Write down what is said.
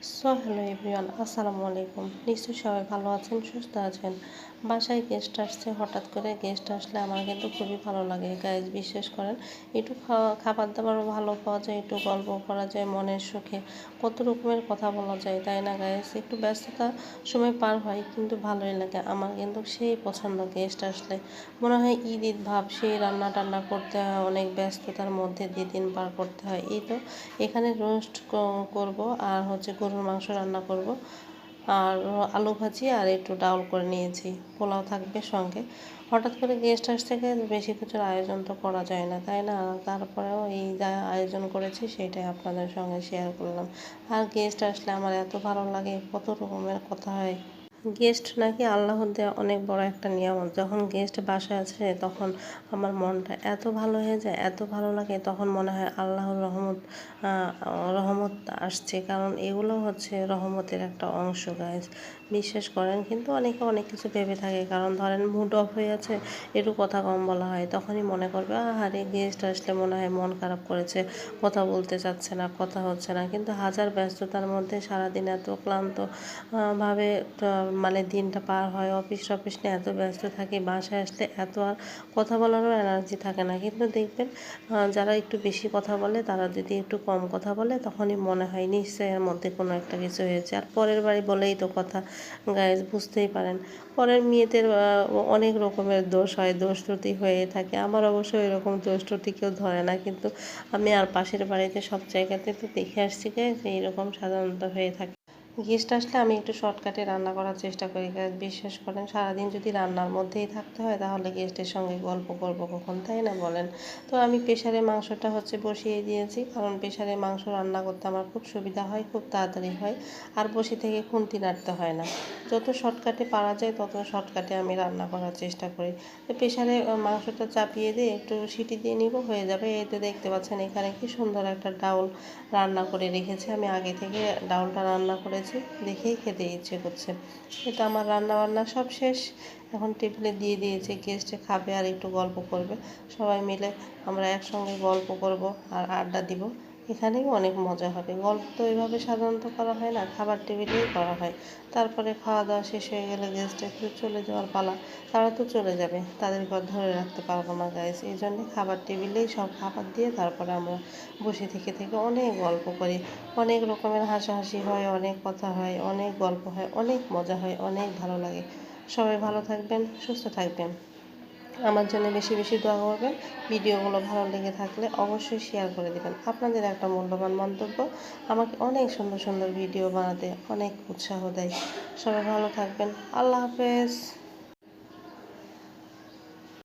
Hello everyone, আসসালামু আলাইকুম। নিশ্চয়ই সবাই ভালো আছেন, সুস্থ আছেন। বাসায় গেস্ট আসছে, হঠাৎ করে গেস্ট আসলে আমার কিন্তু খুবই ভালো লাগে গাইজ, বিশ্বাস করেন। একটু খাবার দাবারও ভালো পাওয়া যায়, একটু গল্প করা যায়, মনের সুখে কত রকমের কথা বলা যায়, তাই না গাইজ? একটু ব্যস্ততা সময় পার হয় কিন্তু ভালোই লাগে। আমার কিন্তু সেই পছন্দ গেস্ট আসলে মনে হয় ঈদ ঈদ ভাব, সেই রান্না টান্না করতে হয়, অনেক ব্যস্ততার মধ্যে দিয়ে দিন পার করতে হয়। এই তো এখানে রোস্ট করব, আর হচ্ছে গরুর মাংস রান্না করব, আর আলু ভাজি আর একটু ডাউল করে নিয়েছি, পোলাও থাকবে সঙ্গে। হঠাৎ করে গেস্ট আসতে গেলে বেশি কিছুর আয়োজন তো করা যায় না, তাই না? তারপরেও এই যা আয়োজন করেছি সেটাই আপনাদের সঙ্গে শেয়ার করলাম। আর গেস্ট আসলে আমার এত ভালো লাগে, কত রকমের কথা হয়। গেস্ট নাকি আল্লাহর দেওয়া অনেক বড় একটা নিয়ামত। যখন গেস্ট বাসায় আসে তখন আমার মনটা এত ভালো হয়ে যায়, এত ভালো লাগে, তখন মনে হয় আল্লাহর রহমত আসছে। কারণ এগুলো হচ্ছে রহমতের একটা অংশ গাইজ, বিশ্বাস করেন। কিন্তু অনেকে অনেক কিছু ভেবে থাকে, কারণ ধরেন মুড অফ হয়ে আছে, একটু কথা কম বলা হয়, তখনই মনে করবে আহারে গেস্ট আসলে মনে হয় মন খারাপ করেছে, কথা বলতে চাচ্ছে না, কথা হচ্ছে না। কিন্তু হাজার ব্যস্ততার মধ্যে সারাদিন এত ক্লান্ত ভাবে মানে দিনটা পার হয়, অফিস টফিস নিয়ে এত ব্যস্ত থাকি, বাসায় আসলে এত আর কথা বলারও এনার্জি থাকে না। কিন্তু দেখবেন যারা একটু বেশি কথা বলে, তারা যদি একটু কম কথা বলে, তখনই মনে হয় নিশ্চয়ই এর মধ্যে কোনো একটা কিছু হয়েছে। আর পরের বাড়ি বলেই তো কথা গাইজ, বুঝতেই পারেন। পরের মেয়েদের অনেক রকমের দোষ হয়, দোষ ত্রুটি হয়ে থাকে। আমার অবশ্য এরকম দোষ ত্রুটি কেউ ধরে না, কিন্তু আমি আর পাশের বাড়িতে সব জায়গাতে তো দেখে আসছি যে এইরকম সাধারণত হয়ে থাকে। গেস্ট আসলে আমি একটু শর্টকাটে রান্না করার চেষ্টা করি গাইজ, বিশ্বাস করেন। সারাদিন যদি রান্নার মধ্যেই থাকতে হয়, তাহলে গেস্টের সঙ্গে গল্প করব কখন, তাই না বলেন? তো আমি প্রেশারে মাংসটা হচ্ছে বসিয়ে দিয়েছি, কারণ প্রেশারে মাংস রান্না করতে আমার খুব সুবিধা হয়, খুব তাড়াতাড়ি হয়, আর বসে থেকে খুন্তি নাড়তে হয় না। যত শর্টকাটে পারা যায় তত শর্টকাটে আমি রান্না করার চেষ্টা করি। তো প্রেশারে মাংসটা চাপিয়ে দিয়ে একটু সিটি দিয়ে নিব, হয়ে যাবে। এই তো দেখতে পাচ্ছেন এখানে কি সুন্দর একটা ডাউল রান্না করে রেখেছি। আমি আগে থেকে ডাউলটা রান্না করেছি, দেখেই খেতে ইচ্ছে করছে। এটা আমার রান্না বান্না সব শেষ, এখন টেবিলে দিয়ে দিয়েছি। গেস্টে খাবে আর একটু গল্প করবে, সবাই মিলে আমরা একসঙ্গে গল্প করব আর আড্ডা দিব। এখানেই অনেক মজা হবে। গল্প তো এভাবে সাধারণত করা হয় না, খাবার টেবিলেই করা হয়। তারপরে খাওয়া দাওয়া শেষ হয়ে গেলে গেস্টের চলে যাওয়ার পালা। তারা তো চলে যাবে, তাদেরকে আর ধরে রাখতে পারবো না গাইস। এই জন্যে খাবার টেবিলেই সব খাবার দিয়ে তারপরে আমরা বসে থেকে থেকে অনেক গল্প করি, অনেক রকমের হাসাহাসি হয়, অনেক কথা হয়, অনেক গল্প হয়, অনেক মজা হয়, অনেক ভালো লাগে। সবাই ভালো থাকবেন, সুস্থ থাকবেন, আমার জন্য বেশি বেশি দোয়া করবেন। ভিডিওগুলো ভালো লেগে থাকলে অবশ্যই শেয়ার করে দেবেন। আপনাদের একটা মূল্যবান মন্তব্য আমাকে অনেক সুন্দর সুন্দর ভিডিও বানাতে অনেক উৎসাহ দেয়। সবাই ভালো থাকবেন। আল্লাহ হাফেজ।